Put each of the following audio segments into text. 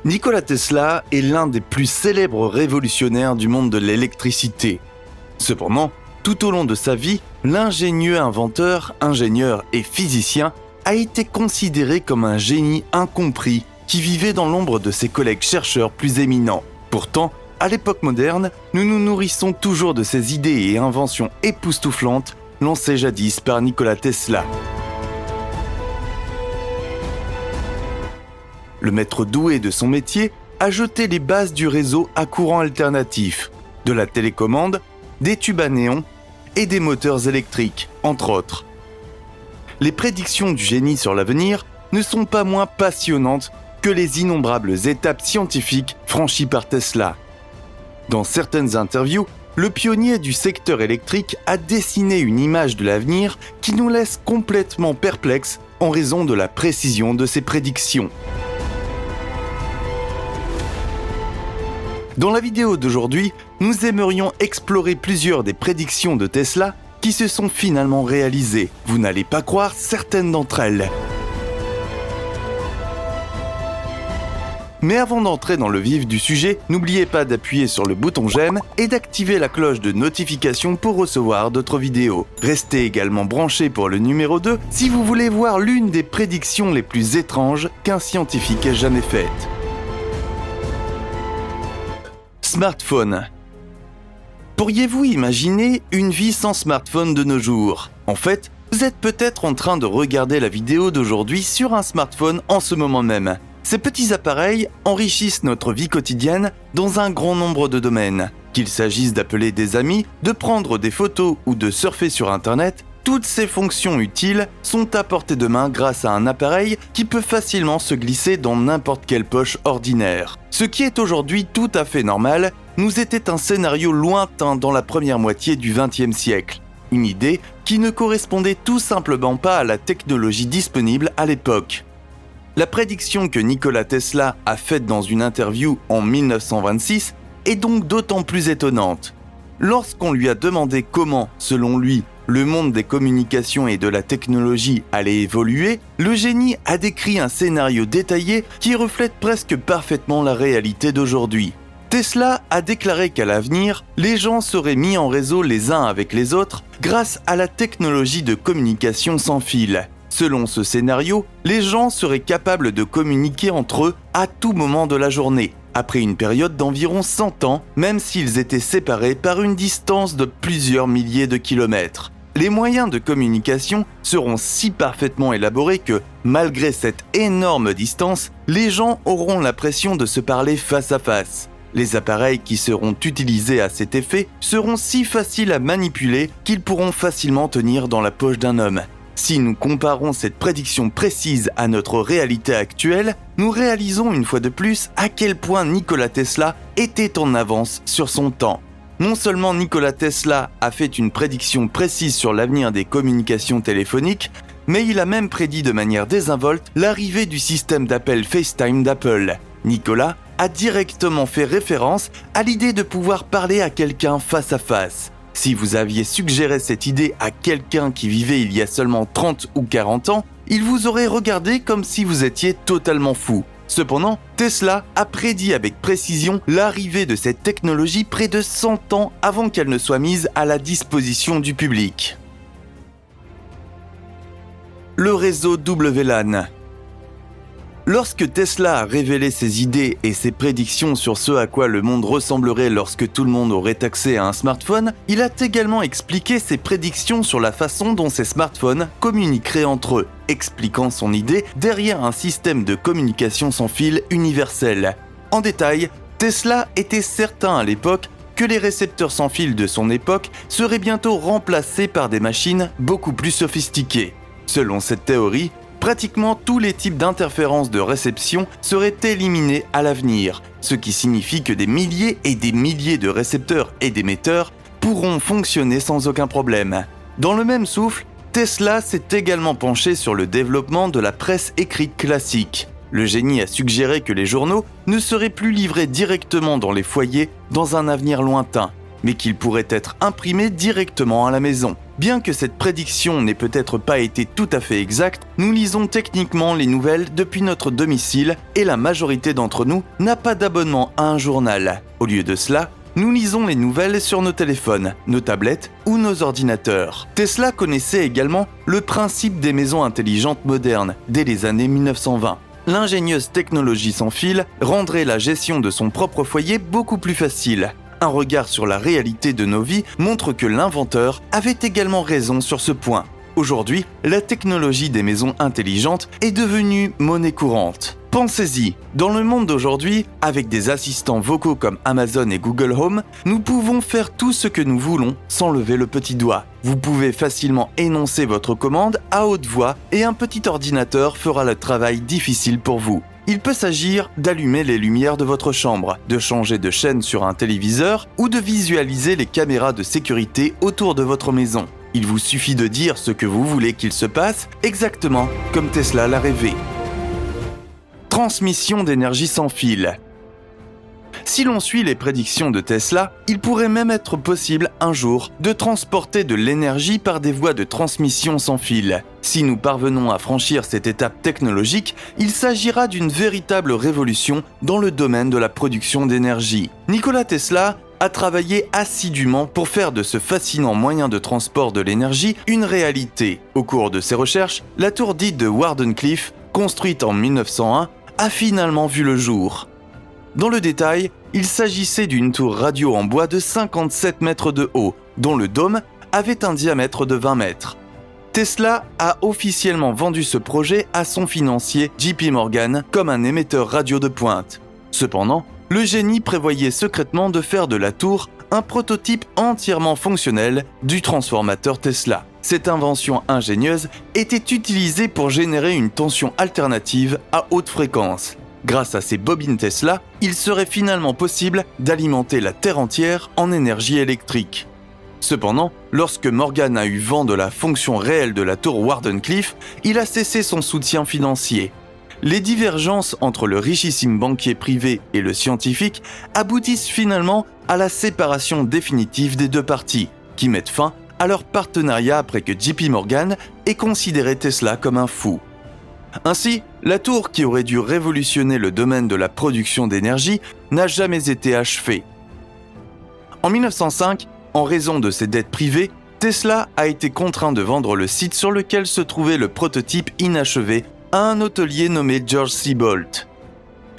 Nikola Tesla est l'un des plus célèbres révolutionnaires du monde de l'électricité. Cependant, tout au long de sa vie, l'ingénieux inventeur, ingénieur et physicien a été considéré comme un génie incompris qui vivait dans l'ombre de ses collègues chercheurs plus éminents. Pourtant, à l'époque moderne, nous nous nourrissons toujours de ces idées et inventions époustouflantes lancées jadis par Nikola Tesla. Le maître doué de son métier a jeté les bases du réseau à courant alternatif, de la télécommande, des tubes à néon et des moteurs électriques, entre autres. Les prédictions du génie sur l'avenir ne sont pas moins passionnantes que les innombrables étapes scientifiques franchies par Tesla. Dans certaines interviews, le pionnier du secteur électrique a dessiné une image de l'avenir qui nous laisse complètement perplexes en raison de la précision de ses prédictions. Dans la vidéo d'aujourd'hui, nous aimerions explorer plusieurs des prédictions de Tesla qui se sont finalement réalisées. Vous n'allez pas croire certaines d'entre elles. Mais avant d'entrer dans le vif du sujet, n'oubliez pas d'appuyer sur le bouton j'aime et d'activer la cloche de notification pour recevoir d'autres vidéos. Restez également branchés pour le numéro 2 si vous voulez voir l'une des prédictions les plus étranges qu'un scientifique ait jamais faites. Smartphone. Pourriez-vous imaginer une vie sans smartphone de nos jours ? En fait, vous êtes peut-être en train de regarder la vidéo d'aujourd'hui sur un smartphone en ce moment même. Ces petits appareils enrichissent notre vie quotidienne dans un grand nombre de domaines. Qu'il s'agisse d'appeler des amis, de prendre des photos ou de surfer sur Internet, toutes ces fonctions utiles sont à portée de main grâce à un appareil qui peut facilement se glisser dans n'importe quelle poche ordinaire. Ce qui est aujourd'hui tout à fait normal, nous était un scénario lointain dans la première moitié du XXe siècle. Une idée qui ne correspondait tout simplement pas à la technologie disponible à l'époque. La prédiction que Nikola Tesla a faite dans une interview en 1926 est donc d'autant plus étonnante. Lorsqu'on lui a demandé comment, selon lui, le monde des communications et de la technologie allait évoluer, le génie a décrit un scénario détaillé qui reflète presque parfaitement la réalité d'aujourd'hui. Tesla a déclaré qu'à l'avenir, les gens seraient mis en réseau les uns avec les autres grâce à la technologie de communication sans fil. Selon ce scénario, les gens seraient capables de communiquer entre eux à tout moment de la journée, après une période d'environ 100 ans, même s'ils étaient séparés par une distance de plusieurs milliers de kilomètres. Les moyens de communication seront si parfaitement élaborés que, malgré cette énorme distance, les gens auront l'impression de se parler face à face. Les appareils qui seront utilisés à cet effet seront si faciles à manipuler qu'ils pourront facilement tenir dans la poche d'un homme. Si nous comparons cette prédiction précise à notre réalité actuelle, nous réalisons une fois de plus à quel point Nikola Tesla était en avance sur son temps. Non seulement Nikola Tesla a fait une prédiction précise sur l'avenir des communications téléphoniques, mais il a même prédit de manière désinvolte l'arrivée du système d'appel FaceTime d'Apple. Nikola a directement fait référence à l'idée de pouvoir parler à quelqu'un face à face. Si vous aviez suggéré cette idée à quelqu'un qui vivait il y a seulement 30 ou 40 ans, il vous aurait regardé comme si vous étiez totalement fou. Cependant, Tesla a prédit avec précision l'arrivée de cette technologie près de 100 ans avant qu'elle ne soit mise à la disposition du public. Le réseau WLAN. Lorsque Tesla a révélé ses idées et ses prédictions sur ce à quoi le monde ressemblerait lorsque tout le monde aurait accès à un smartphone, il a également expliqué ses prédictions sur la façon dont ces smartphones communiqueraient entre eux, expliquant son idée derrière un système de communication sans fil universel. En détail, Tesla était certain à l'époque que les récepteurs sans fil de son époque seraient bientôt remplacés par des machines beaucoup plus sophistiquées. Selon cette théorie, pratiquement tous les types d'interférences de réception seraient éliminés à l'avenir, ce qui signifie que des milliers et des milliers de récepteurs et d'émetteurs pourront fonctionner sans aucun problème. Dans le même souffle, Tesla s'est également penché sur le développement de la presse écrite classique. Le génie a suggéré que les journaux ne seraient plus livrés directement dans les foyers dans un avenir lointain, mais qu'ils pourraient être imprimés directement à la maison. Bien que cette prédiction n'ait peut-être pas été tout à fait exacte, nous lisons techniquement les nouvelles depuis notre domicile et la majorité d'entre nous n'a pas d'abonnement à un journal. Au lieu de cela, nous lisons les nouvelles sur nos téléphones, nos tablettes ou nos ordinateurs. Tesla connaissait également le principe des maisons intelligentes modernes dès les années 1920. L'ingénieuse technologie sans fil rendrait la gestion de son propre foyer beaucoup plus facile. Un regard sur la réalité de nos vies montre que l'inventeur avait également raison sur ce point. Aujourd'hui, la technologie des maisons intelligentes est devenue monnaie courante. Pensez-y, dans le monde d'aujourd'hui, avec des assistants vocaux comme Amazon et Google Home, nous pouvons faire tout ce que nous voulons sans lever le petit doigt. Vous pouvez facilement énoncer votre commande à haute voix et un petit ordinateur fera le travail difficile pour vous. Il peut s'agir d'allumer les lumières de votre chambre, de changer de chaîne sur un téléviseur ou de visualiser les caméras de sécurité autour de votre maison. Il vous suffit de dire ce que vous voulez qu'il se passe, exactement comme Tesla l'a rêvé. Transmission d'énergie sans fil. Si l'on suit les prédictions de Tesla, il pourrait même être possible un jour de transporter de l'énergie par des voies de transmission sans fil. Si nous parvenons à franchir cette étape technologique, il s'agira d'une véritable révolution dans le domaine de la production d'énergie. Nikola Tesla a travaillé assidûment pour faire de ce fascinant moyen de transport de l'énergie une réalité. Au cours de ses recherches, la tour dite de Wardenclyffe, construite en 1901, a finalement vu le jour. Dans le détail, il s'agissait d'une tour radio en bois de 57 mètres de haut, dont le dôme avait un diamètre de 20 mètres. Tesla a officiellement vendu ce projet à son financier JP Morgan comme un émetteur radio de pointe. Cependant, le génie prévoyait secrètement de faire de la tour un prototype entièrement fonctionnel du transformateur Tesla. Cette invention ingénieuse était utilisée pour générer une tension alternative à haute fréquence. Grâce à ces bobines Tesla, il serait finalement possible d'alimenter la Terre entière en énergie électrique. Cependant, lorsque Morgan a eu vent de la fonction réelle de la tour Wardenclyffe, il a cessé son soutien financier. Les divergences entre le richissime banquier privé et le scientifique aboutissent finalement à la séparation définitive des deux parties, qui mettent fin à leur partenariat après que JP Morgan ait considéré Tesla comme un fou. Ainsi, la tour qui aurait dû révolutionner le domaine de la production d'énergie n'a jamais été achevée. En 1905, en raison de ses dettes privées, Tesla a été contraint de vendre le site sur lequel se trouvait le prototype inachevé à un hôtelier nommé George Seibold.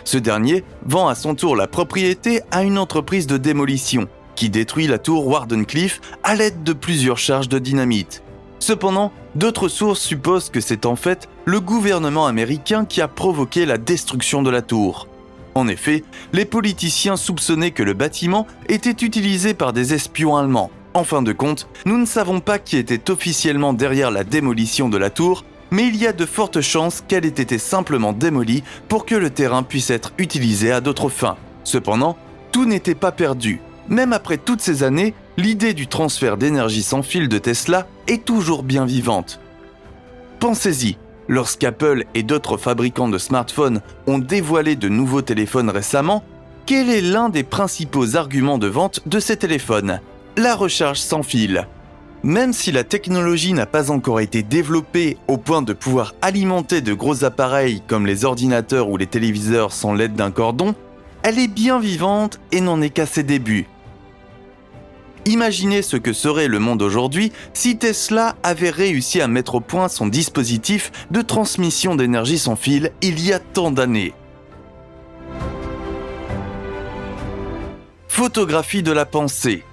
Ce dernier vend à son tour la propriété à une entreprise de démolition qui détruit la tour Wardenclyffe à l'aide de plusieurs charges de dynamite. Cependant, d'autres sources supposent que c'est en fait le gouvernement américain qui a provoqué la destruction de la tour. En effet, les politiciens soupçonnaient que le bâtiment était utilisé par des espions allemands. En fin de compte, nous ne savons pas qui était officiellement derrière la démolition de la tour, mais il y a de fortes chances qu'elle ait été simplement démolie pour que le terrain puisse être utilisé à d'autres fins. Cependant, tout n'était pas perdu. Même après toutes ces années, l'idée du transfert d'énergie sans fil de Tesla est toujours bien vivante. Pensez-y, lorsqu'Apple et d'autres fabricants de smartphones ont dévoilé de nouveaux téléphones récemment, quel est l'un des principaux arguments de vente de ces téléphones ? La recharge sans fil. Même si la technologie n'a pas encore été développée au point de pouvoir alimenter de gros appareils comme les ordinateurs ou les téléviseurs sans l'aide d'un cordon, elle est bien vivante et n'en est qu'à ses débuts. Imaginez ce que serait le monde aujourd'hui si Tesla avait réussi à mettre au point son dispositif de transmission d'énergie sans fil il y a tant d'années. Photographie de la pensée.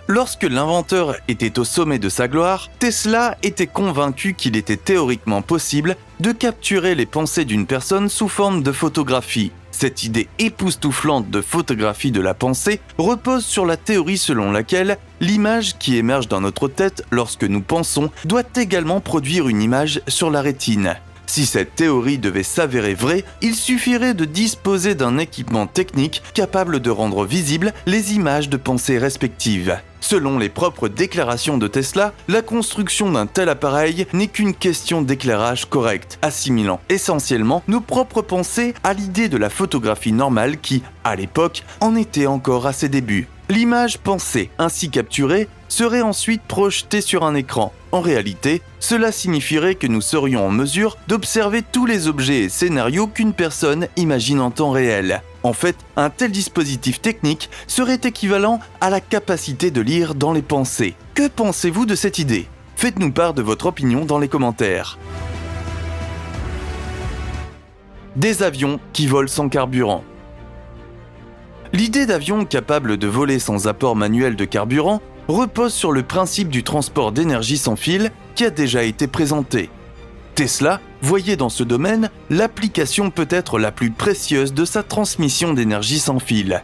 Lorsque l'inventeur était au sommet de sa gloire, Tesla était convaincu qu'il était théoriquement possible de capturer les pensées d'une personne sous forme de photographie. Cette idée époustouflante de photographie de la pensée repose sur la théorie selon laquelle l'image qui émerge dans notre tête lorsque nous pensons doit également produire une image sur la rétine. Si cette théorie devait s'avérer vraie, il suffirait de disposer d'un équipement technique capable de rendre visibles les images de pensée respectives. Selon les propres déclarations de Tesla, la construction d'un tel appareil n'est qu'une question d'éclairage correct, assimilant essentiellement nos propres pensées à l'idée de la photographie normale qui, à l'époque, en était encore à ses débuts. L'image pensée ainsi capturée serait ensuite projeté sur un écran. En réalité, cela signifierait que nous serions en mesure d'observer tous les objets et scénarios qu'une personne imagine en temps réel. En fait, un tel dispositif technique serait équivalent à la capacité de lire dans les pensées. Que pensez-vous de cette idée ? Faites-nous part de votre opinion dans les commentaires. Des avions qui volent sans carburant. L'idée d'avions capables de voler sans apport manuel de carburant repose sur le principe du transport d'énergie sans fil qui a déjà été présenté. Tesla voyait dans ce domaine l'application peut-être la plus précieuse de sa transmission d'énergie sans fil.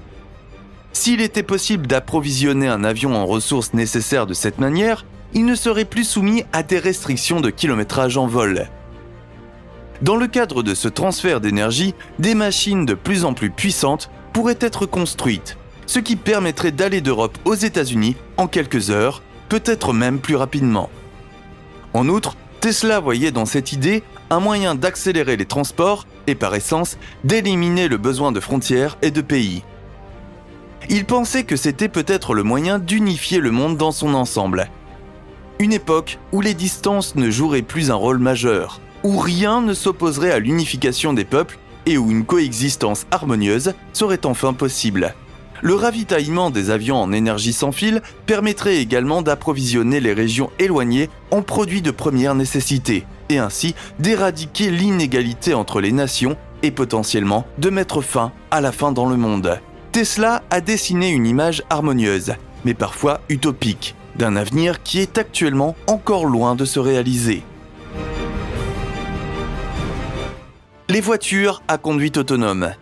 S'il était possible d'approvisionner un avion en ressources nécessaires de cette manière, il ne serait plus soumis à des restrictions de kilométrage en vol. Dans le cadre de ce transfert d'énergie, des machines de plus en plus puissantes pourraient être construites, ce qui permettrait d'aller d'Europe aux États-Unis en quelques heures, peut-être même plus rapidement. En outre, Tesla voyait dans cette idée un moyen d'accélérer les transports et par essence d'éliminer le besoin de frontières et de pays. Il pensait que c'était peut-être le moyen d'unifier le monde dans son ensemble. Une époque où les distances ne joueraient plus un rôle majeur, où rien ne s'opposerait à l'unification des peuples et où une coexistence harmonieuse serait enfin possible. Le ravitaillement des avions en énergie sans fil permettrait également d'approvisionner les régions éloignées en produits de première nécessité et ainsi d'éradiquer l'inégalité entre les nations et potentiellement de mettre fin à la faim dans le monde. Tesla a dessiné une image harmonieuse, mais parfois utopique, d'un avenir qui est actuellement encore loin de se réaliser. Les voitures à conduite autonome.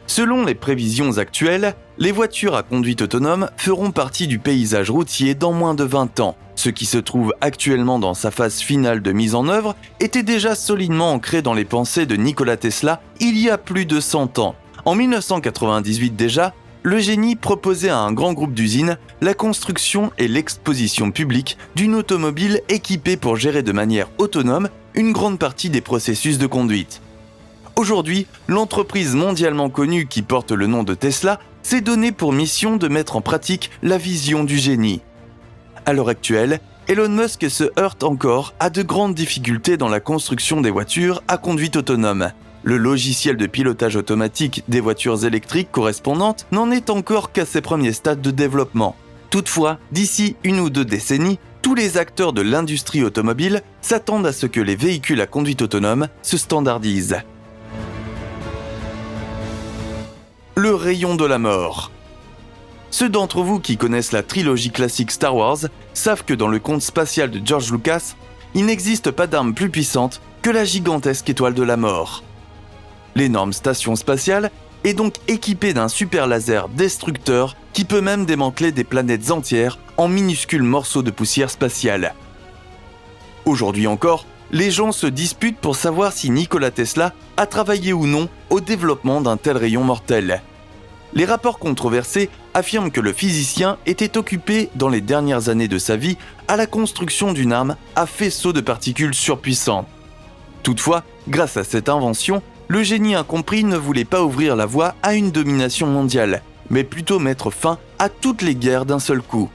Selon les prévisions actuelles, les voitures à conduite autonome feront partie du paysage routier dans moins de 20 ans. Ce qui se trouve actuellement dans sa phase finale de mise en œuvre était déjà solidement ancré dans les pensées de Nikola Tesla il y a plus de 100 ans. En 1998 déjà, le génie proposait à un grand groupe d'usines la construction et l'exposition publique d'une automobile équipée pour gérer de manière autonome une grande partie des processus de conduite. Aujourd'hui, l'entreprise mondialement connue qui porte le nom de Tesla s'est donnée pour mission de mettre en pratique la vision du génie. À l'heure actuelle, Elon Musk se heurte encore à de grandes difficultés dans la construction des voitures à conduite autonome. Le logiciel de pilotage automatique des voitures électriques correspondantes n'en est encore qu'à ses premiers stades de développement. Toutefois, d'ici 1 ou 2 décennies, tous les acteurs de l'industrie automobile s'attendent à ce que les véhicules à conduite autonome se standardisent. Le rayon de la mort. Ceux d'entre vous qui connaissent la trilogie classique Star Wars savent que dans le conte spatial de George Lucas, il n'existe pas d'arme plus puissante que la gigantesque étoile de la mort. L'énorme station spatiale est donc équipée d'un super laser destructeur qui peut même démanteler des planètes entières en minuscules morceaux de poussière spatiale. Aujourd'hui encore, les gens se disputent pour savoir si Nikola Tesla a travaillé ou non au développement d'un tel rayon mortel. Les rapports controversés affirment que le physicien était occupé dans les dernières années de sa vie à la construction d'une arme à faisceau de particules surpuissantes. Toutefois, grâce à cette invention, le génie incompris ne voulait pas ouvrir la voie à une domination mondiale, mais plutôt mettre fin à toutes les guerres d'un seul coup.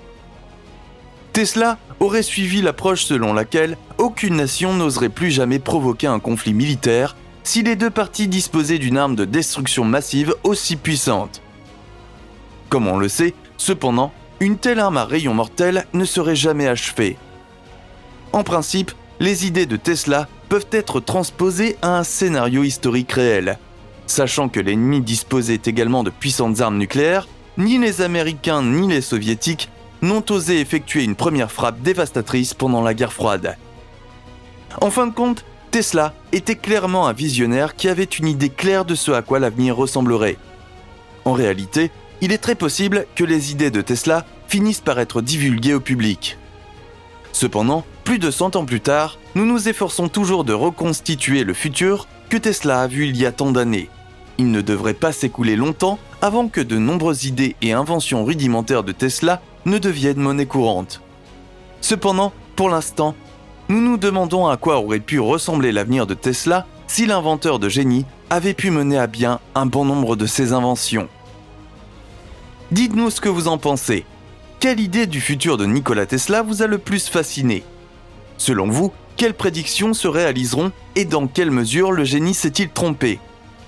Tesla aurait suivi l'approche selon laquelle aucune nation n'oserait plus jamais provoquer un conflit militaire si les deux parties disposaient d'une arme de destruction massive aussi puissante. Comme on le sait, cependant, une telle arme à rayon mortel ne serait jamais achevée. En principe, les idées de Tesla peuvent être transposées à un scénario historique réel. Sachant que l'ennemi disposait également de puissantes armes nucléaires, ni les Américains ni les Soviétiques n'ont osé effectuer une première frappe dévastatrice pendant la guerre froide. En fin de compte, Tesla était clairement un visionnaire qui avait une idée claire de ce à quoi l'avenir ressemblerait. En réalité, il est très possible que les idées de Tesla finissent par être divulguées au public. Cependant, plus de 100 ans plus tard, nous nous efforçons toujours de reconstituer le futur que Tesla a vu il y a tant d'années. Il ne devrait pas s'écouler longtemps avant que de nombreuses idées et inventions rudimentaires de Tesla ne deviennent monnaie courante. Cependant, pour l'instant, nous nous demandons à quoi aurait pu ressembler l'avenir de Tesla si l'inventeur de génie avait pu mener à bien un bon nombre de ses inventions. Dites-nous ce que vous en pensez. quelle idée du futur de Nikola Tesla vous a le plus fasciné? Selon vous, quelles prédictions se réaliseront et dans quelle mesure le génie s'est-il trompé?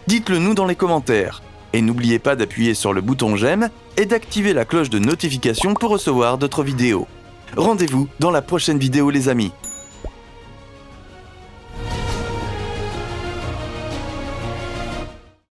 Dites-le nous dans les commentaires. Et n'oubliez pas d'appuyer sur le bouton j'aime et d'activer la cloche de notification pour recevoir d'autres vidéos. Rendez-vous dans la prochaine vidéo les amis.